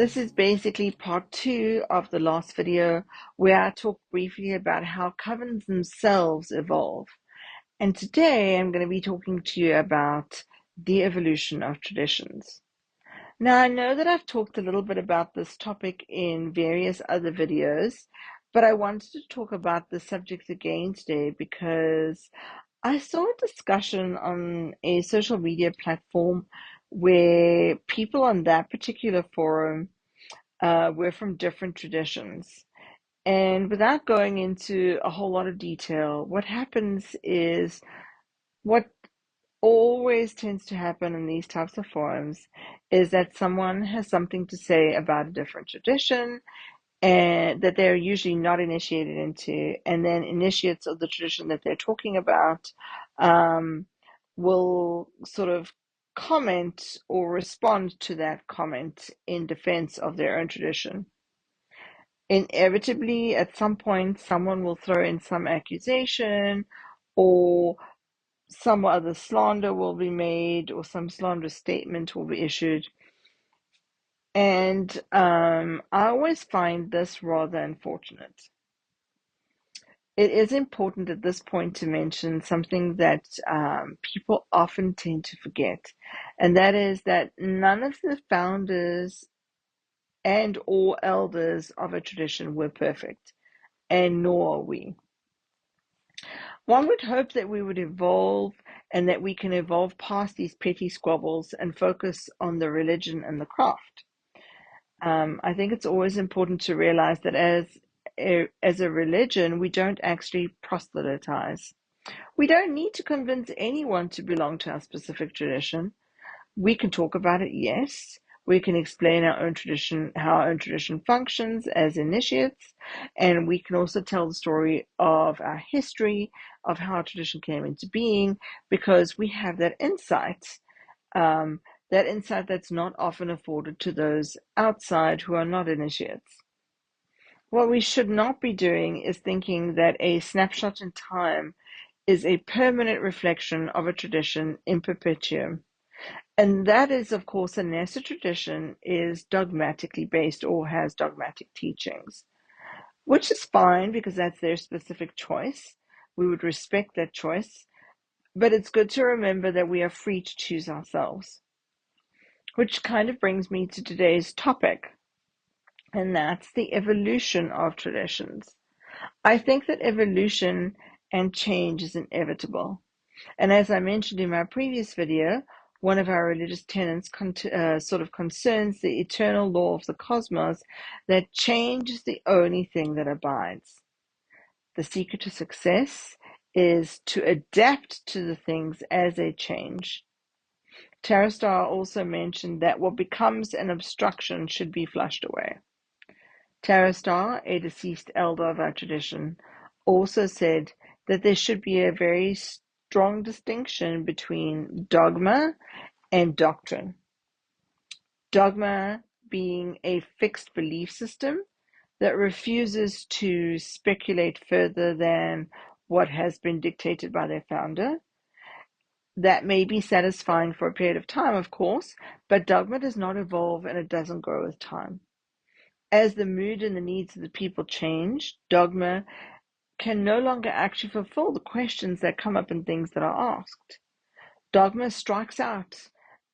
This is basically part two of the last video where I talked briefly about how covenants themselves evolve. And today I'm going to be talking to you about the evolution of traditions. Now, I know that I've talked a little bit about this topic in various other videos, but I wanted to talk about the subject again today because I saw a discussion on a social media platform where people on that particular forum were from different traditions. And without going into a whole lot of detail, what happens is what always tends to happen in these types of forums is that someone has something to say about a different tradition and that they're usually not initiated into, and then initiates of the tradition that they're talking about um, will sort of comment or respond to that comment in defense of their own tradition. Inevitably, at some point, someone will throw in some accusation or some other slander will be made or some slanderous statement will be issued. And I always find this rather unfortunate. It is important at this point to mention something that people often tend to forget, and that is that none of the founders and or elders of a tradition were perfect, and nor are we. One would hope that we would evolve and that we can evolve past these petty squabbles and focus on the religion and the craft. I think it's always important to realize that as a religion, we don't actually proselytize. We don't need to convince anyone to belong to our specific tradition. We can talk about it, yes. We can explain our own tradition, how our own tradition functions as initiates, and we can also tell the story of our history, of how our tradition came into being, because we have that insight. That insight that's not often afforded to those outside who are not initiates. What we should not be doing is thinking that a snapshot in time is a permanent reflection of a tradition in perpetuum. And that is, of course, unless a tradition is dogmatically based or has dogmatic teachings, which is fine because that's their specific choice. We would respect that choice. But it's good to remember that we are free to choose ourselves. Which kind of brings me to today's topic, and that's the evolution of traditions. I think that evolution and change is inevitable. And as I mentioned in my previous video, one of our religious tenets sort of concerns the eternal law of the cosmos, that change is the only thing that abides. The secret to success is to adapt to the things as they change. Taristar also mentioned that what becomes an obstruction should be flushed away. Taristar, a deceased elder of our tradition, also said that there should be a very strong distinction between dogma and doctrine. Dogma being a fixed belief system that refuses to speculate further than what has been dictated by their founder. That may be satisfying for a period of time, of course, but dogma does not evolve and it doesn't grow with time. As the mood and the needs of the people change, dogma can no longer actually fulfill the questions that come up in things that are asked. Dogma strikes out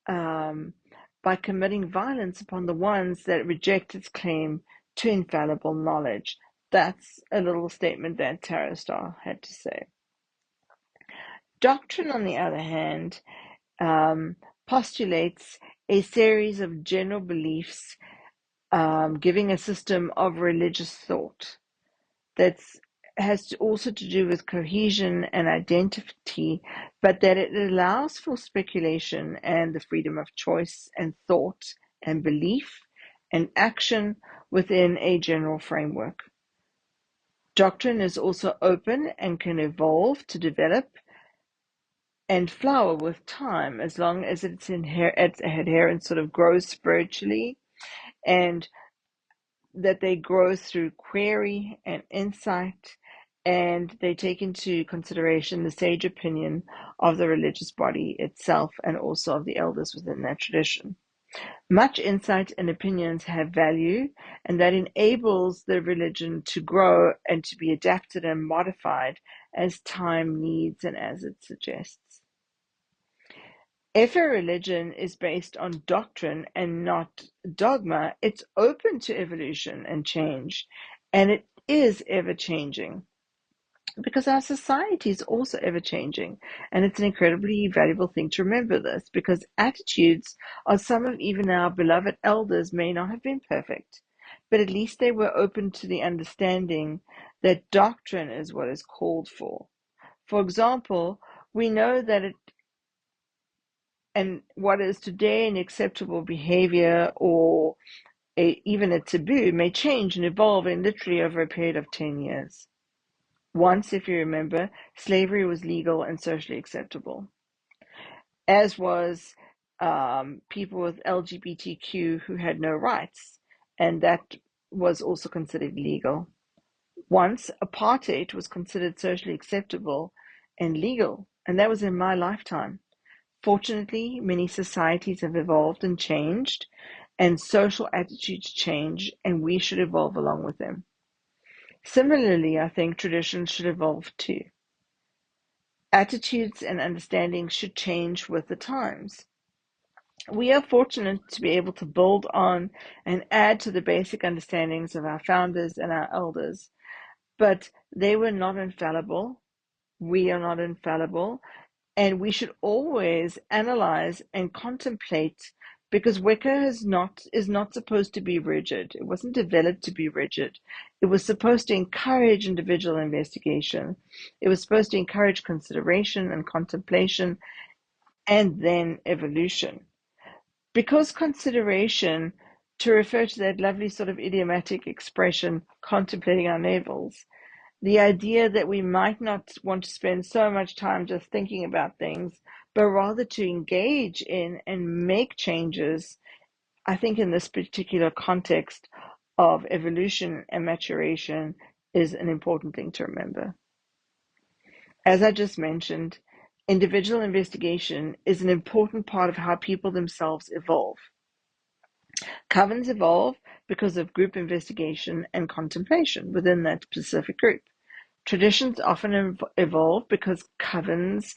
by committing violence upon the ones that reject its claim to infallible knowledge. That's a little statement that Taristar had to say. Doctrine, on the other hand, postulates a series of general beliefs, giving a system of religious thought that has also to do with cohesion and identity, but that it allows for speculation and the freedom of choice and thought and belief and action within a general framework. Doctrine is also open and can evolve to develop and flower with time, as long as its adherents sort of grows spiritually, and that they grow through query and insight, and they take into consideration the sage opinion of the religious body itself and also of the elders within that tradition. Much insight and opinions have value, and that enables the religion to grow and to be adapted and modified as time needs and as it suggests. If a religion is based on doctrine and not dogma, it's open to evolution and change, and it is ever changing because our society is also ever changing. And it's an incredibly valuable thing to remember this because attitudes of some of even our beloved elders may not have been perfect, but at least they were open to the understanding that doctrine is what is called for. For example, we know that it and what is today an acceptable behavior or even a taboo may change and evolve in literally over a period of 10 years. Once, if you remember, slavery was legal and socially acceptable, as was people with LGBTQ who had no rights, and that was also considered legal. Once, apartheid was considered socially acceptable and legal, and that was in my lifetime. Fortunately, many societies have evolved and changed, and social attitudes change, and we should evolve along with them. Similarly, I think traditions should evolve too. Attitudes and understandings should change with the times. We are fortunate to be able to build on and add to the basic understandings of our founders and our elders, but they were not infallible. We are not infallible. And we should always analyze and contemplate because Wicca is not supposed to be rigid. It wasn't developed to be rigid. It was supposed to encourage individual investigation. It was supposed to encourage consideration and contemplation and then evolution. Because consideration, to refer to that lovely sort of idiomatic expression, contemplating our navels, the idea that we might not want to spend so much time just thinking about things, but rather to engage in and make changes, I think in this particular context of evolution and maturation is an important thing to remember. As I just mentioned, individual investigation is an important part of how people themselves evolve. Covens evolve because of group investigation and contemplation within that specific group. Traditions often evolve because covens,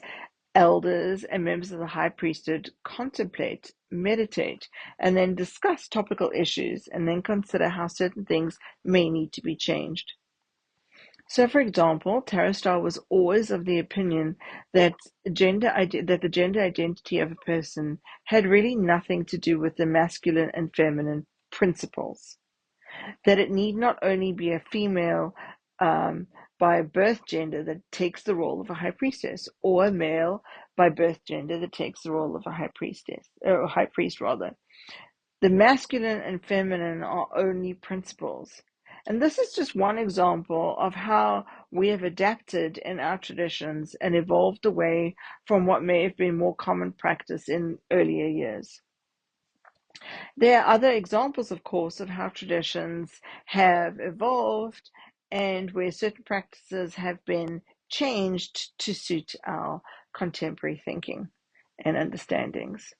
elders, and members of the high priesthood contemplate, meditate, and then discuss topical issues and then consider how certain things may need to be changed. So, for example, Taristar was always of the opinion that the gender identity of a person had really nothing to do with the masculine and feminine principles. That it need not only be a female by birth gender that takes the role of a high priestess, or a male by birth gender that takes the role of a high priestess, or high priest rather. The masculine and feminine are only principles. And this is just one example of how we have adapted in our traditions and evolved away from what may have been more common practice in earlier years. There are other examples, of course, of how traditions have evolved and where certain practices have been changed to suit our contemporary thinking and understandings.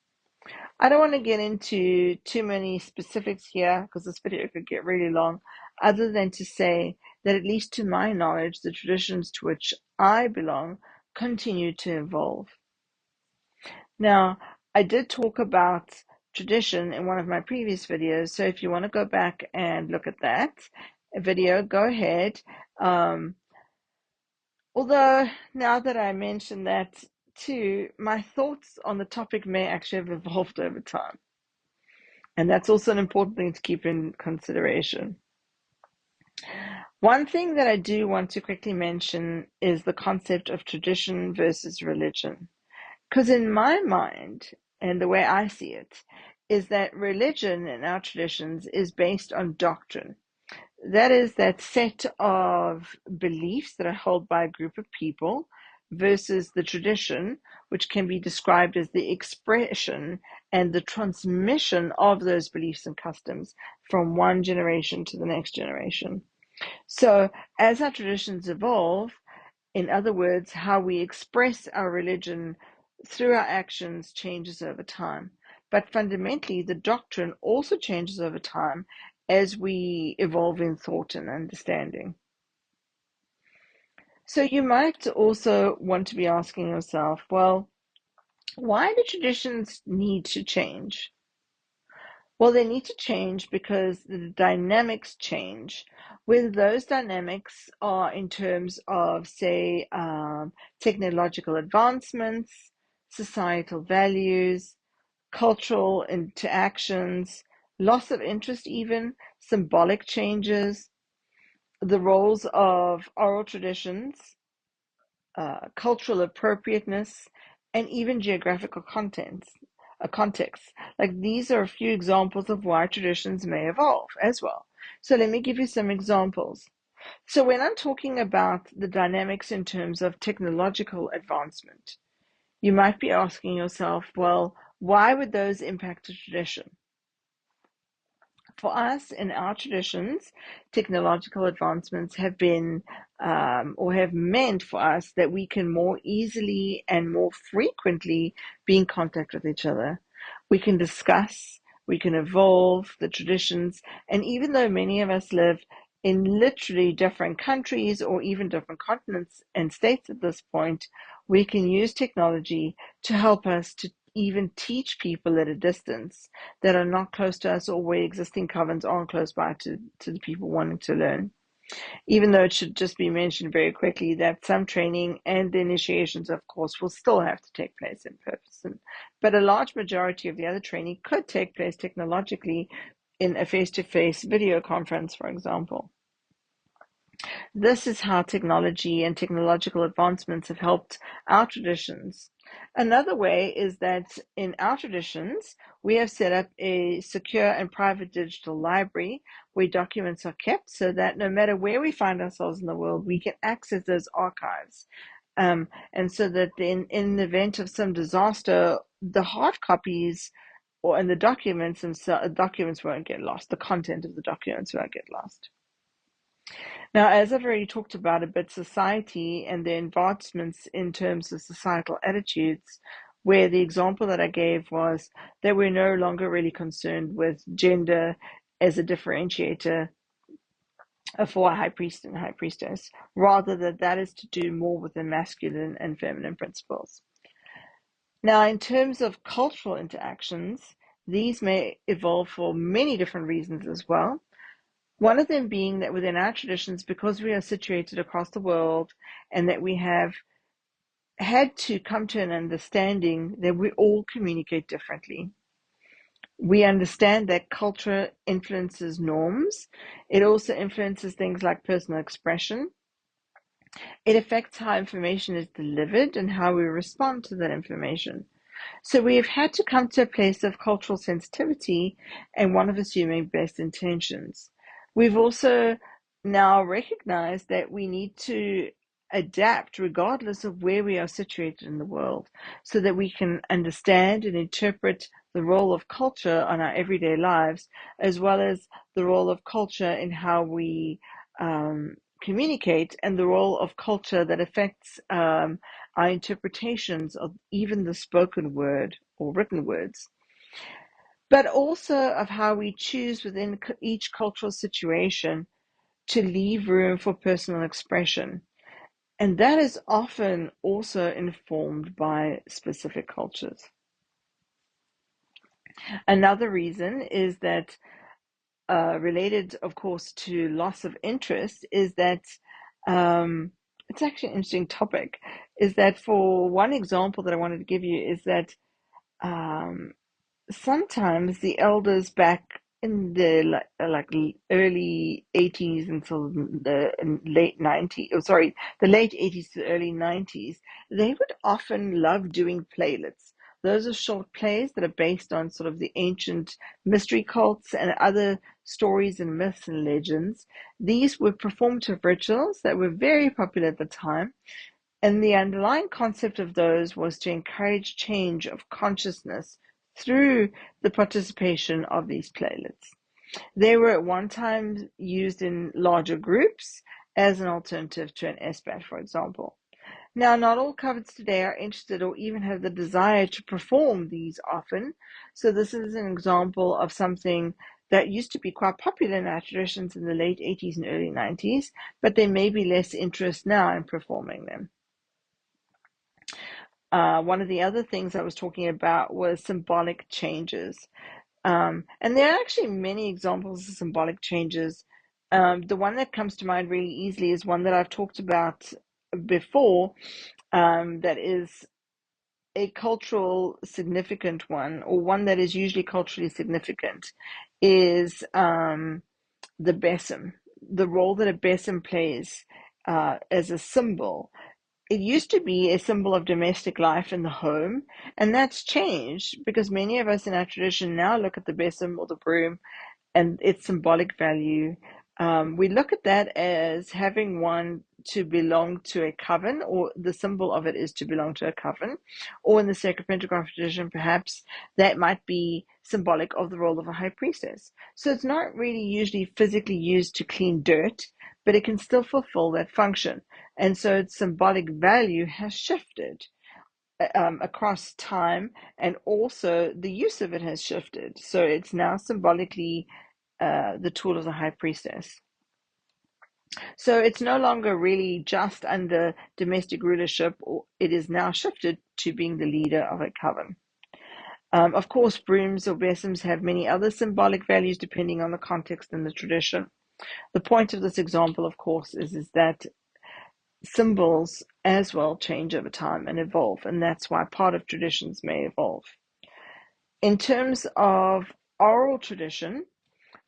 I don't want to get into too many specifics here because this video could get really long, other than to say that, at least to my knowledge, the traditions to which I belong continue to evolve. Now, I did talk about tradition in one of my previous videos, so if you want to go back and look at that video, go ahead. Although, now that I mentioned that too, my thoughts on the topic may actually have evolved over time. And that's also an important thing to keep in consideration. One thing that I do want to quickly mention is the concept of tradition versus religion. Because in my mind, and the way I see it, is that religion in our traditions is based on doctrine. That is that set of beliefs that are held by a group of people versus the tradition, which can be described as the expression and the transmission of those beliefs and customs from one generation to the next generation. So as our traditions evolve, in other words, how we express our religion through our actions changes over time. but fundamentally the doctrine also changes over time as we evolve in thought and understanding. So you might also want to be asking yourself, well, why do traditions need to change? Well, they need to change because the dynamics change. Whether those dynamics are in terms of, say, technological advancements, societal values, cultural interactions, loss of interest, even symbolic changes, the roles of oral traditions, cultural appropriateness, and even geographical contexts. Like these are a few examples of why traditions may evolve as well. So let me give you some examples. So when I'm talking about the dynamics in terms of technological advancement, you might be asking yourself, well, why would those impact a tradition? For us in our traditions, technological advancements have been or have meant for us that we can more easily and more frequently be in contact with each other. We can discuss, we can evolve the traditions, and even though many of us live in literally different countries or even different continents and states at this point, we can use technology to help us to even teach people at a distance that are not close to us or where existing covenants aren't close by to the people wanting to learn. Even though it should just be mentioned very quickly that some training and the initiations, of course, will still have to take place in person. But a large majority of the other training could take place technologically in a face-to-face video conference, for example. This is how technology and technological advancements have helped our traditions. Another way is that in our traditions, we have set up a secure and private digital library where documents are kept so that no matter where we find ourselves in the world, we can access those archives. And so that in the event of some disaster, the hard copies and the documents won't get lost. The content of the documents won't get lost. Now, as I've already talked about a bit, society and the advancements in terms of societal attitudes, where the example that I gave was that we're no longer really concerned with gender as a differentiator for a high priest and high priestess, rather that is to do more with the masculine and feminine principles. Now, in terms of cultural interactions, these may evolve for many different reasons as well. One of them being that within our traditions, because we are situated across the world and that we have had to come to an understanding that we all communicate differently. We understand that culture influences norms. It also influences things like personal expression. It affects how information is delivered and how we respond to that information. So we have had to come to a place of cultural sensitivity and one of assuming best intentions. We've also now recognized that we need to adapt regardless of where we are situated in the world so that we can understand and interpret the role of culture on our everyday lives, as well as the role of culture in how we communicate and the role of culture that affects our interpretations of even the spoken word or written words, but also of how we choose within each cultural situation to leave room for personal expression. And that is often also informed by specific cultures. Another reason is that, related, of course, to loss of interest, is that it's actually an interesting topic. Is that for one example that I wanted to give you is that um, sometimes the elders back in the like early 80s until the late 90s, oh sorry, the late 80s to early 90s, they would often love doing playlets. Those are short plays that are based on sort of the ancient mystery cults and other stories and myths and legends. These were performative rituals that were very popular at the time, and the underlying concept of those was to encourage change of consciousness through the participation of these playlets. They were at one time used in larger groups as an alternative to an SBAT, for example. Now, not all covens today are interested or even have the desire to perform these often. So this is an example of something that used to be quite popular in our traditions in the late 80s and early 90s, but there may be less interest now in performing them. One of the other things I was talking about was symbolic changes. And there are actually many examples of symbolic changes. The one that comes to mind really easily is one that I've talked about before, that is a cultural significant one, or one that is usually culturally significant, is the besom, the role that a besom plays as a symbol. It used to be a symbol of domestic life in the home, and that's changed because many of us in our tradition now look at the besom or the broom and its symbolic value. We look at that as having one to belong to a coven, or the symbol of it is to belong to a coven, or in the sacred pentagram tradition, perhaps that might be symbolic of the role of a high priestess. So it's not really usually physically used to clean dirt, but it can still fulfill that function. And so its symbolic value has shifted across time, and also the use of it has shifted. So it's now symbolically the tool of the high priestess. So it's no longer really just under domestic rulership, or it is now shifted to being the leader of a coven. Of course, brooms or besoms have many other symbolic values depending on the context and the tradition. The point of this example, of course, is that symbols as well change over time and evolve, and that's why part of traditions may evolve. In terms of oral tradition,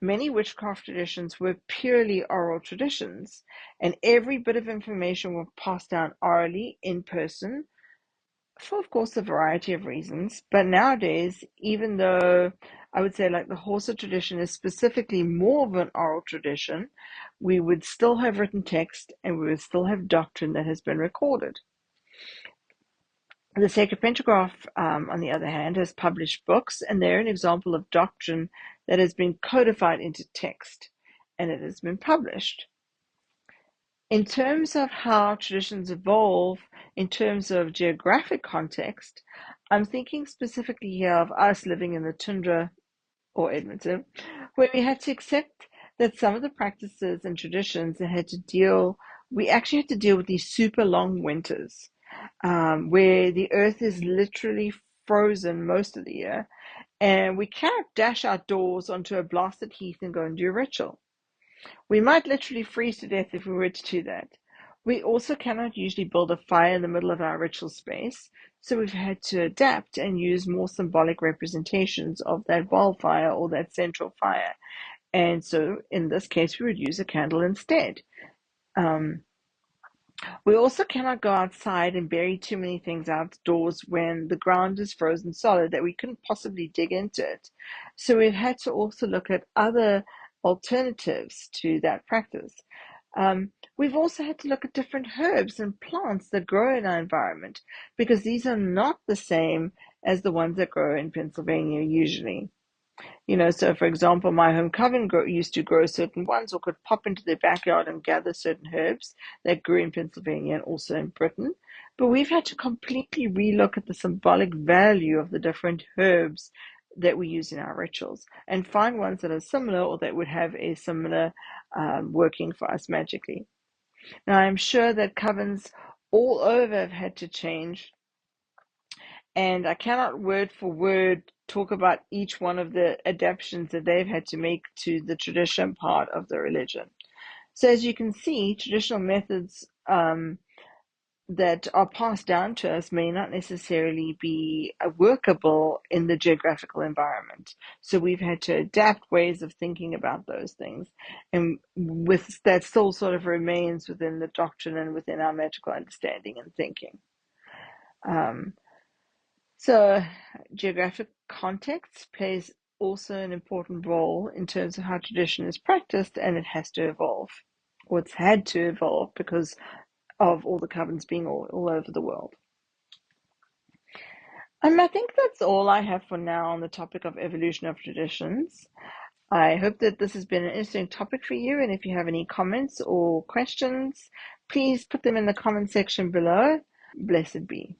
many witchcraft traditions were purely oral traditions, and every bit of information was passed down orally in person for, of course, a variety of reasons. But nowadays, even though I would say like the Horsa tradition is specifically more of an oral tradition, we would still have written text and we would still have doctrine that has been recorded. The Sacred Pentagraph, on the other hand, has published books, and they're an example of doctrine that has been codified into text, and it has been published. In terms of how traditions evolve, in terms of geographic context, I'm thinking specifically here of us living in the tundra or Edmonton, where we had to accept that some of the practices and traditions that we actually had to deal with these super long winters, where the earth is literally frozen most of the year, and we can't dash outdoors onto a blasted heath and go and do a ritual. We might literally freeze to death if we were to do that. We also cannot usually build a fire in the middle of our ritual space, so we've had to adapt and use more symbolic representations of that wildfire or that central fire. And so in this case, we would use a candle instead. Um, We also cannot go outside and bury too many things outdoors when the ground is frozen solid that we couldn't possibly dig into it. So we've had to also look at other alternatives to that practice. We've also had to look at different herbs and plants that grow in our environment because these are not the same as the ones that grow in Pennsylvania usually. So for example, my home coven used to grow certain ones or could pop into their backyard and gather certain herbs that grew in Pennsylvania and also in Britain. But we've had to completely relook at the symbolic value of the different herbs that we use in our rituals and find ones that are similar or that would have a similar working for us magically. Now, I'm sure that covens all over have had to change, and I cannot word for word talk about each one of the adaptations that they've had to make to the tradition part of the religion. So as you can see, traditional methods that are passed down to us may not necessarily be workable in the geographical environment. So we've had to adapt ways of thinking about those things, and with that still sort of remains within the doctrine and within our magical understanding and thinking. Um, So, geographic context plays also an important role in terms of how tradition is practiced, and it has to evolve, or it's had to evolve because of all the covens being all over the world. I think that's all I have for now on the topic of evolution of traditions. I hope that this has been an interesting topic for you, and if you have any comments or questions, please put them in the comment section below. Blessed be.